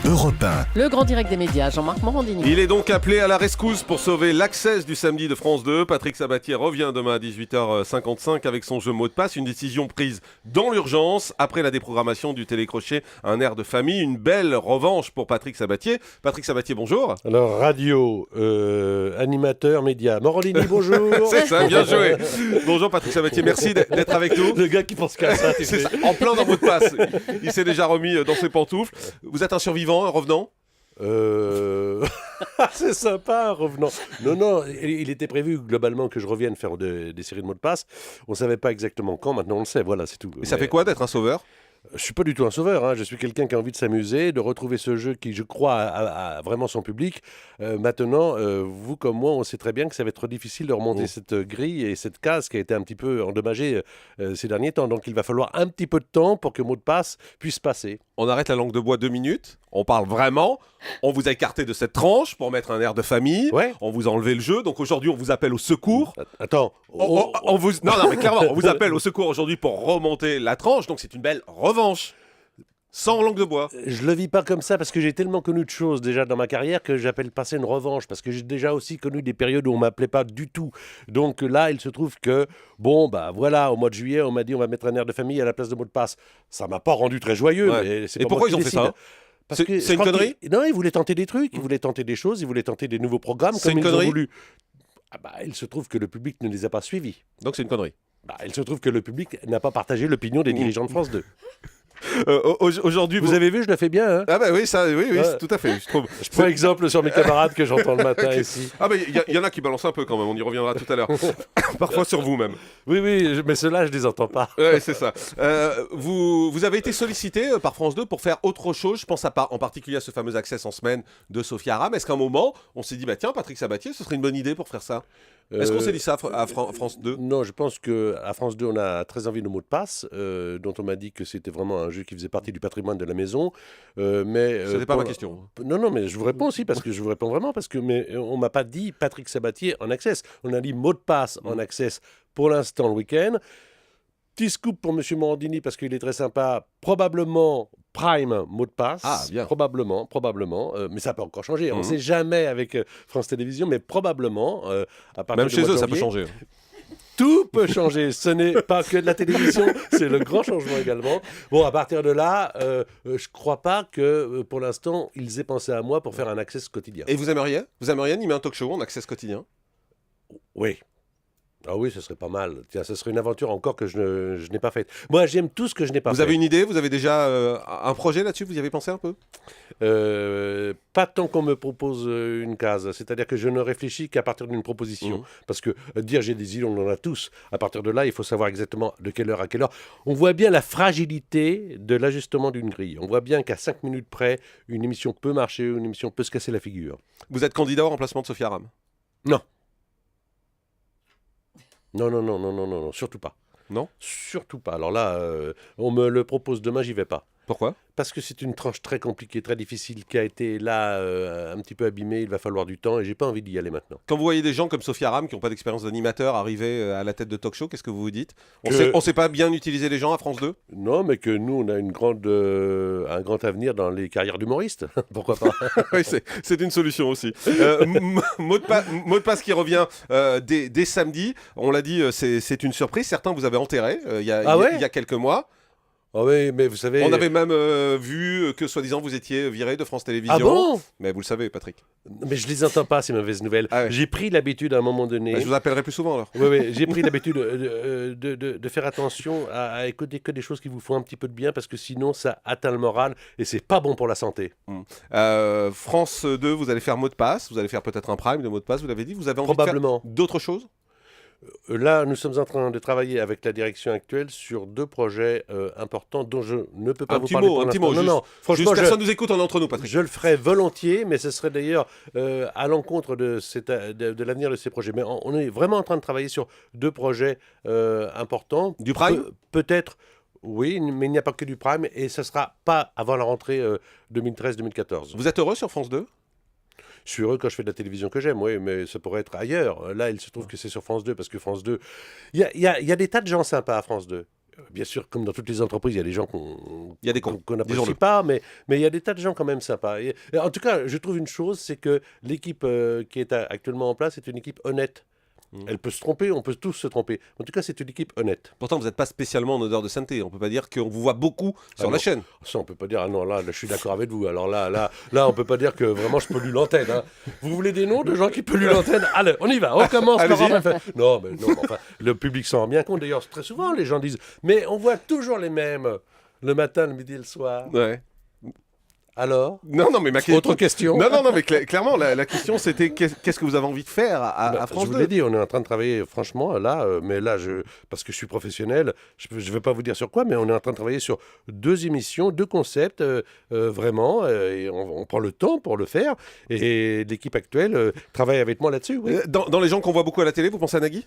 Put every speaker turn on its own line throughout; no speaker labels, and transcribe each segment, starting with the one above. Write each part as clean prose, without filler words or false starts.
Europe 1.
Le grand direct des médias, Jean-Marc Morandini.
Il est donc appelé à la rescousse pour sauver l'Access du samedi de France 2. Patrick Sabatier revient demain à 18h55 avec son jeu mot de passe. Une décision prise dans l'urgence après la déprogrammation du télécrochet. Un air de famille, une belle revanche pour Patrick Sabatier. Patrick Sabatier, bonjour.
Alors, radio, animateur, média. Morandini, bonjour.
C'est ça, bien joué. Bonjour Patrick Sabatier, merci d'être avec nous.
Le gars qui pense qu'à ça, tu
C'est
sais.
ça, en plein dans mot de passe. Il s'est déjà remis dans ses pantoufles. Vous êtes un survivant, un revenant ?
C'est sympa, revenant. Non, il était prévu globalement que je revienne faire des séries de mots de passe. On ne savait pas exactement quand, maintenant on le sait, voilà, c'est tout.
Et ça fait quoi d'être un sauveur ?
Je suis pas du tout un sauveur, hein. Je suis quelqu'un qui a envie de s'amuser, de retrouver ce jeu qui, je crois, a vraiment son public. Maintenant, vous comme moi, on sait très bien que ça va être difficile de remonter cette grille et cette case qui a été un petit peu endommagée ces derniers temps. Donc il va falloir un petit peu de temps pour que mot de passe puisse passer.
On arrête la langue de bois 2 minutes, on parle vraiment, on vous a écarté de cette tranche pour mettre un air de famille,
Ouais.
on vous a enlevé le jeu, donc aujourd'hui on vous appelle au secours.
Attends.
On vous... Non, mais clairement, on vous appelle au secours aujourd'hui pour remonter la tranche, donc c'est une belle revanche. Sans langue de bois.
Je le vis pas comme ça parce que j'ai tellement connu de choses déjà dans ma carrière que j'appelle passer une revanche parce que j'ai déjà aussi connu des périodes où on m'appelait pas du tout. Donc là, il se trouve que voilà, au mois de juillet, on m'a dit on va mettre un air de famille à la place de mot de passe. Ça m'a pas rendu très joyeux.
Ouais.
Mais c'est
Et
pas
pourquoi
moi
ils
qui
ont fait
décide.
ça ?
Parce
C'est
que je
une
crois
connerie ?
Non, ils voulaient tenter des trucs, ils voulaient tenter des choses, ils voulaient tenter des nouveaux programmes
C'est
comme
une
ils ont
connerie ?
voulu. Il se trouve que le public ne les a pas suivis.
Donc c'est une connerie.
Il se trouve que le public n'a pas partagé l'opinion des dirigeants de France 2.
Aujourd'hui,
Vous avez vu, je le fais bien, hein.
Ah bah oui, ça, oui,
Ouais.
tout à fait, je trouve.
Je prends exemple sur mes camarades que j'entends le matin
Ok.
ici.
Ah bah il y en a qui balancent un peu quand même, on y reviendra tout à l'heure. Parfois sur vous même.
Oui, mais ceux-là, je les entends pas.
Ouais, c'est ça. Vous avez été sollicité par France 2 pour faire autre chose. Je pense en particulier à ce fameux Access en semaine de Sophia Aram. Est-ce qu'à un moment, on s'est dit, tiens, Patrick Sabatier, ce serait une bonne idée pour faire ça ? Est-ce qu'on s'est dit ça à France 2 ?
Non, je pense qu'à France 2, on a très envie de mot de passe, dont on m'a dit que c'était vraiment un jeu qui faisait partie du patrimoine de la maison.
C'était pas ma question.
Non, mais je vous réponds aussi, parce que je vous réponds vraiment, mais on m'a pas dit Patrick Sabatier en Access. On a dit mot de passe en Access pour l'instant le week-end. Petit scoop pour M. Morandini, parce qu'il est très sympa. Probablement Prime mot de passe.
Ah, bien.
Probablement. Mais ça peut encore changer. On ne sait jamais avec France Télévisions, mais probablement, à partir
Même
du
chez
mois de
eux, ça peut
janvier,
changer.
tout peut changer. Ce n'est pas que de la télévision, c'est le grand changement également. Bon, à partir de là, je ne crois pas que, pour l'instant, ils aient pensé à moi pour faire un Access quotidien.
Et vous aimeriez animer un talk show en Access quotidien ?
Oui. Ah oui, ce serait pas mal. Tiens, ce serait une aventure encore que je n'ai pas faite. Moi, j'aime tout ce que je n'ai pas fait.
Vous avez une idée ? Vous avez déjà un projet là-dessus ? Vous y avez pensé un peu ?
Pas tant qu'on me propose une case. C'est-à-dire que je ne réfléchis qu'à partir d'une proposition. Parce que dire j'ai des idées, on en a tous. À partir de là, il faut savoir exactement de quelle heure à quelle heure. On voit bien la fragilité de l'ajustement d'une grille. On voit bien qu'à 5 minutes près, une émission peut marcher, une émission peut se casser la figure.
Vous êtes candidat au remplacement de Sophia Aram ?
Non, surtout pas.
Non ?
Surtout pas. Alors là, on me le propose demain, j'y vais pas.
Pourquoi ?
Parce que c'est une tranche très compliquée, très difficile, qui a été là un petit peu abîmée. Il va falloir du temps et j'ai pas envie d'y aller maintenant.
Quand vous voyez des gens comme Sophia Aram qui n'ont pas d'expérience d'animateur arriver à la tête de talk show, qu'est-ce que vous vous dites ? On sait pas bien utiliser les gens à France 2 ?
Non, mais que nous, on a un grand avenir dans les carrières d'humoristes. Pourquoi pas ?
Oui, c'est une solution aussi. Mot de passe qui revient dès samedi. On l'a dit, c'est une surprise. Certains vous avez enterré il y a quelques mois.
Ah oui, mais vous savez...
On avait même vu que, soi-disant, vous étiez viré de France Télévisions.
Ah bon ?
Mais vous le savez, Patrick.
Mais je les entends pas, ces mauvaises nouvelles.
Ah ouais.
J'ai pris l'habitude, à un moment donné...
Je vous appellerai plus souvent, alors.
Oui, j'ai pris l'habitude de faire attention à écouter que des choses qui vous font un petit peu de bien, parce que sinon, ça atteint le moral et c'est pas bon pour la santé.
France 2, vous allez faire mot de passe. Vous allez faire peut-être un prime de mot de passe, vous l'avez dit. Vous avez envie de faire d'autres choses ?
Là, nous sommes en train de travailler avec la direction actuelle sur 2 projets importants dont je ne peux pas vous parler pour l'instant. Non, franchement,
personne nous écoute, on est entre nous, Patrick.
Je le ferai volontiers, mais ce serait d'ailleurs à l'encontre de l'avenir de ces projets. Mais on est vraiment en train de travailler sur 2 projets importants.
Du prime ?
Peut-être... Oui, mais il n'y a pas que du prime et ce ne sera pas avant la rentrée 2013-2014.
Vous êtes heureux sur France 2 ?
Je suis heureux quand je fais de la télévision que j'aime, oui, mais ça pourrait être ailleurs. Là, il se trouve que c'est sur France 2, parce que France 2... Il y a des tas de gens sympas à France 2. bien sûr, comme dans toutes les entreprises, il y a des gens qu'on
Il y a des cons,
qu'on
disons-le.
n'apprécie pas, mais il y a des tas de gens quand même sympas. Et en tout cas, je trouve une chose, c'est que l'équipe qui est actuellement en place est une équipe honnête. Elle peut se tromper, on peut tous se tromper. En tout cas, c'est une équipe honnête.
Pourtant, vous n'êtes pas spécialement en odeur de sainteté. On peut pas dire qu'on vous voit beaucoup sur
Ah
la
non.
chaîne.
Ça, on peut pas dire, ah non, là, je suis d'accord avec vous. Alors là, on peut pas dire que vraiment je pollue l'antenne. Hein. Vous voulez des noms de gens qui polluent l'antenne? Allez, on y va, on commence.
Allez-y.
Non, mais non, enfin, le public s'en rend bien compte. D'ailleurs, très souvent, les gens disent, mais on voit toujours les mêmes, le matin, le midi et le soir.
Ouais.
Alors
Non, mais ma question.
Autre question.
Non, mais clairement, la question c'était qu'est-ce que vous avez envie de faire à France
Je vous
2?
l'ai dit, on est en train de travailler, franchement, là, mais là, parce que je suis professionnel, je ne vais pas vous dire sur quoi, mais on est en train de travailler sur 2 émissions, 2 concepts, vraiment, et on prend le temps pour le faire, et l'équipe actuelle travaille avec moi là-dessus, oui.
Dans les gens qu'on voit beaucoup à la télé, vous pensez à Nagui?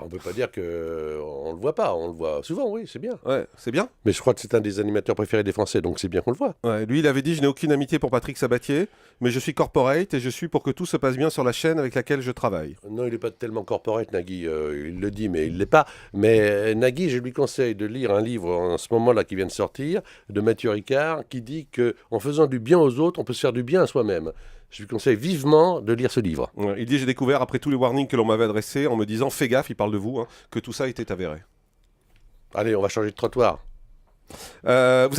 On ne peut pas dire qu'on ne le voit pas, on le voit souvent, oui, c'est bien.
Ouais, c'est bien.
Mais je crois que c'est un des animateurs préférés des Français, donc c'est bien qu'on le voit.
Ouais, lui, il avait dit: je n'ai aucune amitié pour Patrick Sabatier, mais je suis corporate et je suis pour que tout se passe bien sur la chaîne avec laquelle je travaille.
Non, il n'est pas tellement corporate, Nagui, il le dit, mais il ne l'est pas. Mais Nagui, je lui conseille de lire un livre en ce moment-là qui vient de sortir, de Mathieu Ricard, qui dit qu'en faisant du bien aux autres, on peut se faire du bien à soi-même. Je lui conseille vivement de lire ce livre.
Ouais, il dit: j'ai découvert, après tous les warnings que l'on m'avait adressés, en me disant fais gaffe, il parle de vous, hein, que tout ça était avéré.
Allez, on va changer de trottoir.
Vous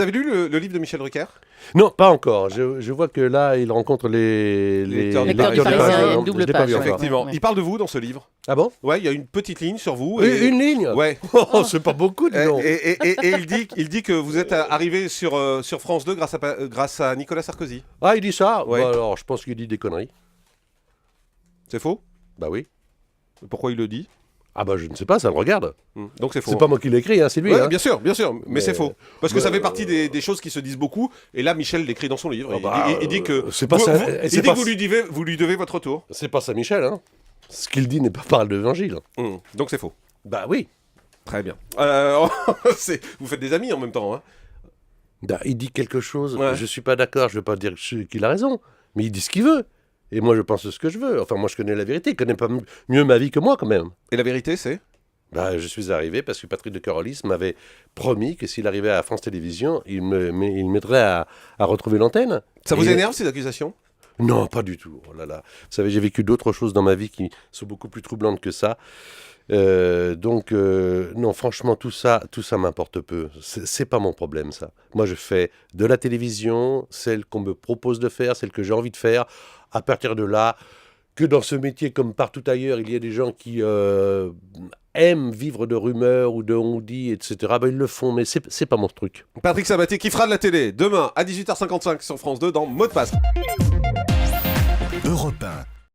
avez lu le livre de Michel Drucker?
Non, pas encore. Je vois que là, il rencontre les
lecteurs du
Lecteur du
Parisien,
Parisien,
non,
une double
je l'ai pas
page.
vu encore.
Effectivement.
Ouais.
Il parle de vous dans ce livre.
Ah bon?
Ouais, il y a une petite ligne sur vous.
Une ligne?
Ouais.
Oh, c'est pas beaucoup, dis donc.
Et il dit que vous êtes arrivé sur France 2 grâce à Nicolas Sarkozy.
Ah, il dit ça?
Ouais.
Bah alors, je pense qu'il dit des conneries.
C'est faux?
Bah oui.
Pourquoi il le dit?
Ah bah je ne sais pas, ça le regarde.
Donc c'est faux.
C'est pas moi qui l'écris, hein, c'est lui.
Ouais,
hein.
bien sûr, mais c'est faux. Parce que
bah,
ça fait partie des choses qui se disent beaucoup. Et là, Michel l'écrit dans son livre.
Ah bah,
Il dit que
c'est pas
vous,
ça-
vous-
c'est
il dit
pas
que vous lui devez votre tour.
C'est pas Saint-Michel, hein. Ce qu'il dit n'est pas parole de l'évangile.
Donc c'est faux.
Bah oui.
Très bien. Vous faites des amis en même temps. Hein.
Bah, il dit quelque chose,
Ouais.
je suis pas d'accord, je veux pas dire qu'il a raison, mais il dit ce qu'il veut. Et moi, je pense ce que je veux. Enfin, moi, je connais la vérité. Il connaît pas mieux ma vie que moi, quand même.
Et la vérité, c'est?
Bah, je suis arrivé parce que Patrick de Carolis m'avait promis que s'il arrivait à France Télévisions, il m'aiderait à retrouver l'antenne.
Ça vous
Et-
énerve ces accusations?
Non, pas du tout. Oh là là. Vous savez, j'ai vécu d'autres choses dans ma vie qui sont beaucoup plus troublantes que ça. Donc, non, franchement, tout ça m'importe peu. C'est pas mon problème, ça. Moi, je fais de la télévision, celle qu'on me propose de faire, celle que j'ai envie de faire. À partir de là, que dans ce métier, comme partout ailleurs, il y a des gens qui aiment vivre de rumeurs ou de on-dit, etc., ben, ils le font, mais c'est pas mon truc.
Patrick Sabatier qui fera de la télé demain à 18h55 sur France 2 dans Mot de passe.
Europe 1.